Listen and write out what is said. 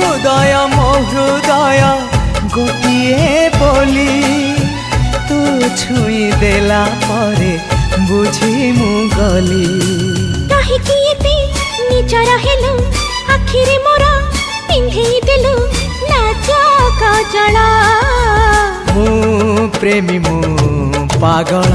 ମୋ ହୃଦୟ ଗୋଟିଏ ବୋଲି ତୁ ଛୁଇଁ ଦେଲା ପରେ ବୁଝି ମୁଁ ଗଲି। କାହିଁକି ଏତେ ନିଜର ହେଲୁ ଆଖିରେ ମୋର ପିନ୍ଧେଇ ଦେଲୁ ଲାଜ କଜଳ। ମୁଁ ପ୍ରେମୀ ମୁଁ ପାଗଳ।